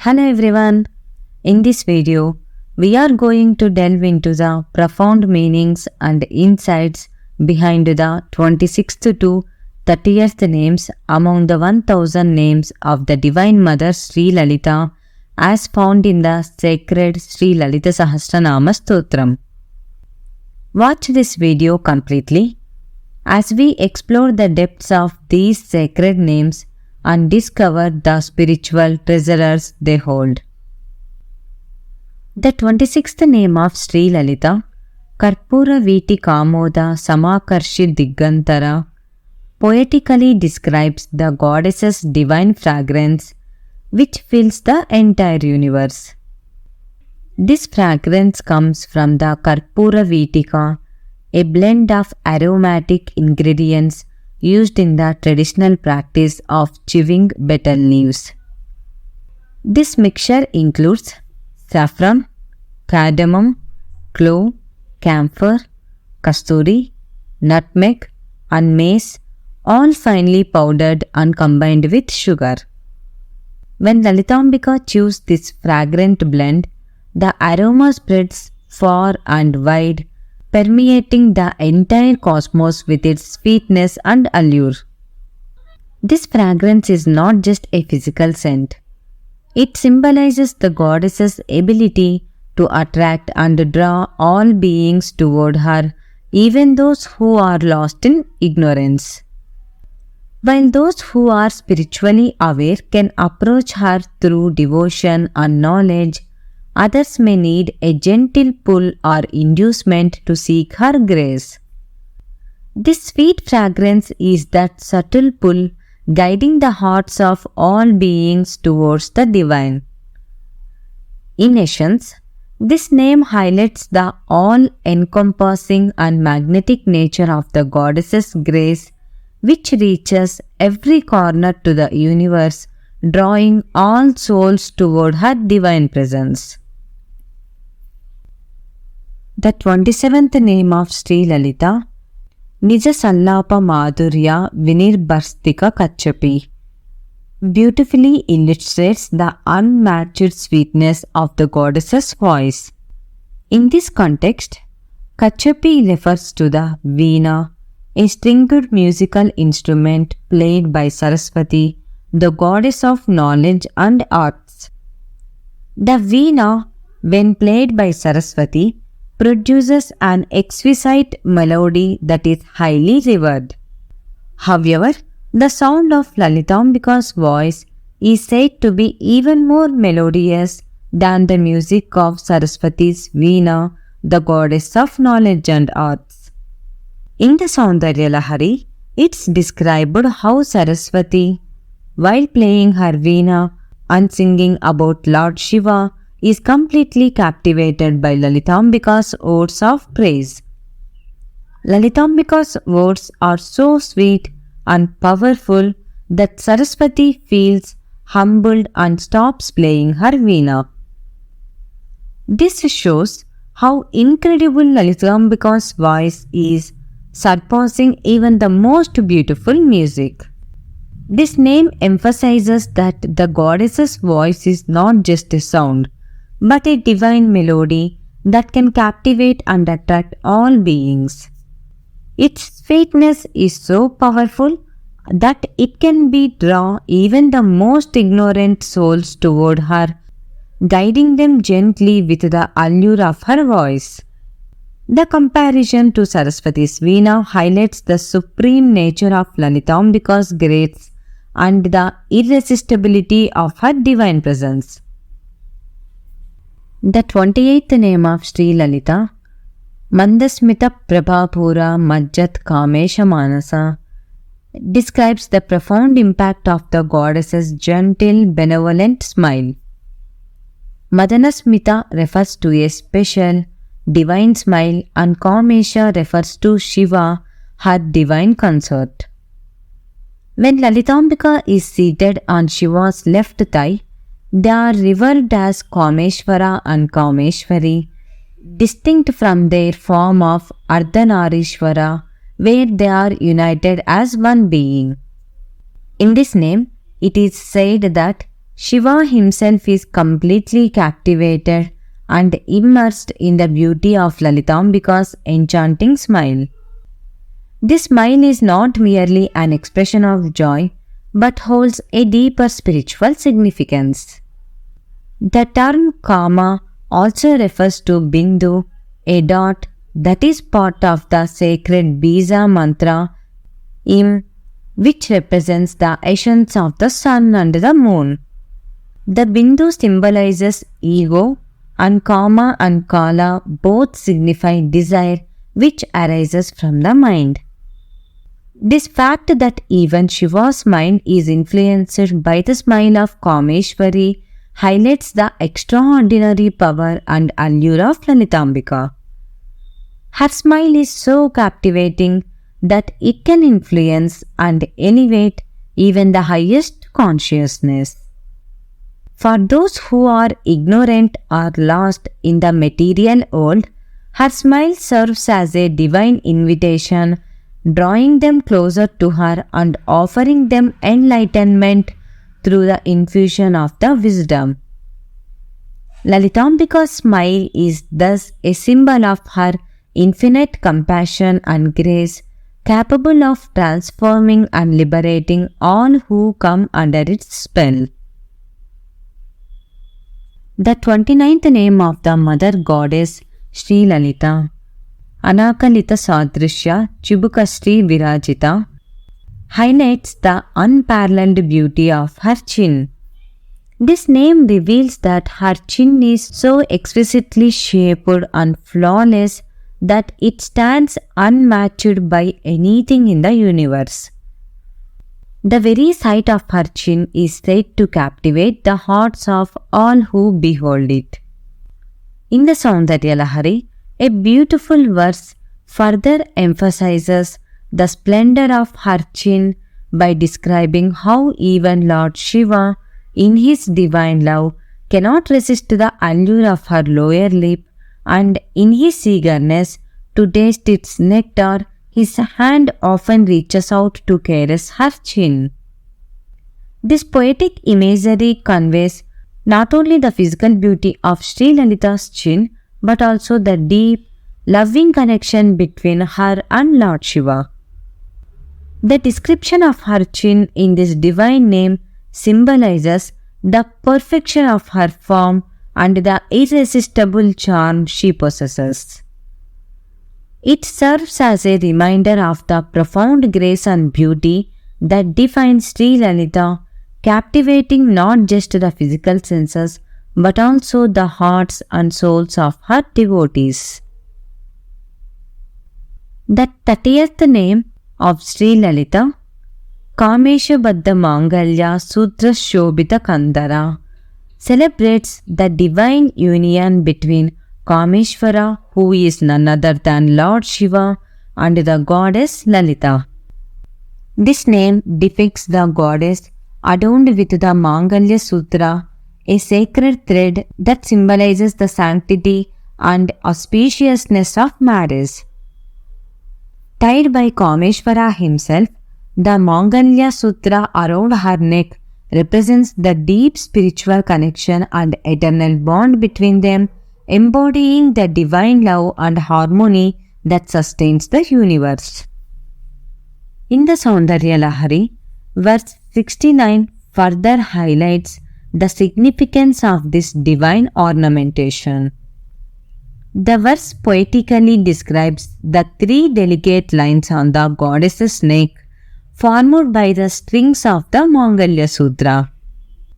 Hello everyone. In this video, we are going to delve into the profound meanings and insights behind the 26th to 30th names among the 1000 names of the Divine Mother Sri Lalita as found in the sacred Sri Lalita Sahasranama Stotram. Watch this video completely as we explore the depths of these sacred names and discover the spiritual treasures they hold. The 26th name of Sri Lalita, Karpura Viti Kamoda Samakarshi Digantara, poetically describes the goddess's divine fragrance which fills the entire universe. This fragrance comes from the Karpura Vitika, a blend of aromatic ingredients used in the traditional practice of chewing betel leaves. This mixture includes saffron, cardamom, clove, camphor, kasturi, nutmeg, and mace, all finely powdered and combined with sugar. When Lalitambika chews this fragrant blend, the aroma spreads far and wide, permeating the entire cosmos with its sweetness and allure. This fragrance is not just a physical scent. It symbolizes the goddess's ability to attract and draw all beings toward her, even those who are lost in ignorance. While those who are spiritually aware can approach her through devotion and knowledge, others may need a gentle pull or inducement to seek her grace. This sweet fragrance is that subtle pull guiding the hearts of all beings towards the divine. In essence, this name highlights the all-encompassing and magnetic nature of the goddess's grace, which reaches every corner to the universe, drawing all souls toward her divine presence. The 27th name of Sri Lalita, Nija Sallapa Madhurya Vinirbarstika Kachapi, beautifully illustrates the unmatched sweetness of the goddess's voice. In this context, Kachapi refers to the veena, a stringed musical instrument played by Saraswati, the goddess of knowledge and arts. The veena, when played by Saraswati, produces an exquisite melody that is highly revered. However, the sound of Lalitambika's voice is said to be even more melodious than the music of Saraswati's veena, the goddess of knowledge and arts. In the Saundarya Lahari, it's described how Saraswati, while playing her veena and singing about Lord Shiva, is completely captivated by Lalitambika's words of praise. Lalitambika's words are so sweet and powerful that Saraswati feels humbled and stops playing her veena. This shows how incredible Lalitambika's voice is, surpassing even the most beautiful music. This name emphasizes that the goddess's voice is not just a sound, but a divine melody that can captivate and attract all beings. Its sweetness is so powerful that it can draw even the most ignorant souls toward her, guiding them gently with the allure of her voice. The comparison to Saraswati's veena highlights the supreme nature of Lalitambika's grace and the irresistibility of her divine presence. The 28th name of Sri Lalita, Mandasmita Prabhapura Majjat Kamesha Manasa, describes the profound impact of the goddess's gentle, benevolent smile. Madanasmita refers to a special, divine smile, and Kamesha refers to Shiva, her divine consort. When Lalitambika is seated on Shiva's left thigh, they are revered as Kameshvara and Kameshvari, distinct from their form of Ardhanarishvara, where they are united as one being. In this name, it is said that Shiva himself is completely captivated and immersed in the beauty of Lalitambika's enchanting smile. This smile is not merely an expression of joy but holds a deeper spiritual significance. The term Kama also refers to Bindu, a dot that is part of the sacred Bija mantra Im, which represents the essence of the sun and the moon. The Bindu symbolizes ego, and Kama and Kala both signify desire which arises from the mind. This fact that even Shiva's mind is influenced by the smile of Kameshwari highlights the extraordinary power and allure of Lalitambika. Her smile is so captivating that it can influence and elevate even the highest consciousness. For those who are ignorant or lost in the material world, her smile serves as a divine invitation, drawing them closer to her and offering them enlightenment through the infusion of the wisdom. Lalitambika's smile is thus a symbol of her infinite compassion and grace, capable of transforming and liberating all who come under its spell. The 29th name of the mother goddess Sri Lalita, Anakalita Sadrishya Chibukasri Virajita, highlights the unparalleled beauty of her chin. This name reveals that her chin is so exquisitely shaped and flawless that it stands unmatched by anything in the universe. The very sight of her chin is said to captivate the hearts of all who behold it. In the Saundarya Lahari, a beautiful verse further emphasizes the splendor of her chin by describing how even Lord Shiva, in his divine love, cannot resist the allure of her lower lip, and in his eagerness to taste its nectar, his hand often reaches out to caress her chin. This poetic imagery conveys not only the physical beauty of Sri Lalita's chin, but also the deep, loving connection between her and Lord Shiva. The description of her chin in this divine name symbolizes the perfection of her form and the irresistible charm she possesses. It serves as a reminder of the profound grace and beauty that defines Sri Lalita, captivating not just the physical senses but also the hearts and souls of her devotees. The 30th name of Sri Lalita, Kamesha Baddha Mangalya Sutra Shobhita Kandara, celebrates the divine union between Kameshwara, who is none other than Lord Shiva, and the goddess Lalita. This name depicts the goddess adorned with the Mangalya Sutra, a sacred thread that symbolizes the sanctity and auspiciousness of marriage. Tied by Kameshwara himself, the Mangalya Sutra around her neck represents the deep spiritual connection and eternal bond between them, embodying the divine love and harmony that sustains the universe. In the Saundarya Lahari, verse 69 further highlights the significance of this divine ornamentation. The verse poetically describes the three delicate lines on the goddess's neck formed by the strings of the Mangalya Sutra.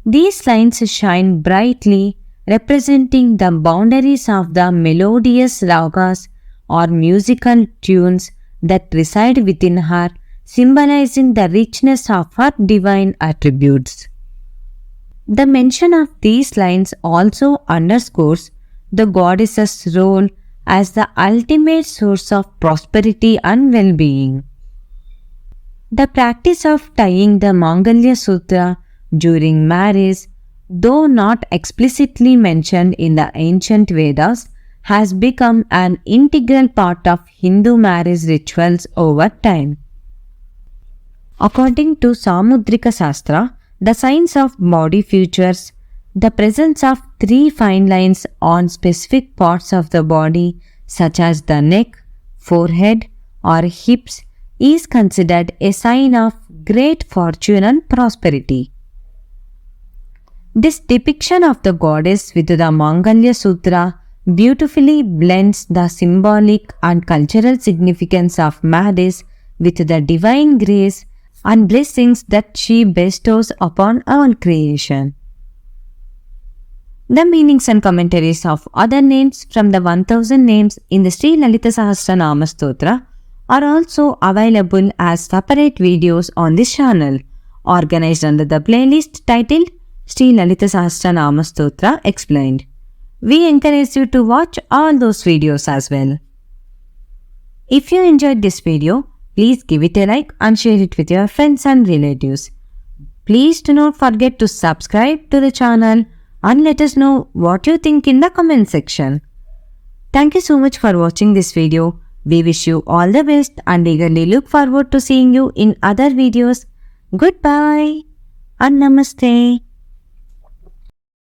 These lines shine brightly, representing the boundaries of the melodious ragas or musical tunes that reside within her, symbolizing the richness of her divine attributes. The mention of these lines also underscores the goddess's role as the ultimate source of prosperity and well-being. The practice of tying the Mangalya Sutra during marriage, though not explicitly mentioned in the ancient Vedas, has become an integral part of Hindu marriage rituals over time. According to Samudrika Shastra, the signs of body features, the presence of 3 fine lines on specific parts of the body such as the neck, forehead or hips is considered a sign of great fortune and prosperity. This depiction of the goddess with the Mangalya Sutra beautifully blends the symbolic and cultural significance of marriage with the divine grace and blessings that she bestows upon all creation. The meanings and commentaries of other names from the 1000 names in the Sri Lalita Sahasranama Stotra are also available as separate videos on this channel, organized under the playlist titled Sri Lalita Sahasranama Stotra Explained. We encourage you to watch all those videos as well. If you enjoyed this video, please give it a like and share it with your friends and relatives. Please do not forget to subscribe to the channel and let us know what you think in the comment section. Thank you so much for watching this video. We wish you all the best and eagerly look forward to seeing you in other videos. Goodbye and Namaste.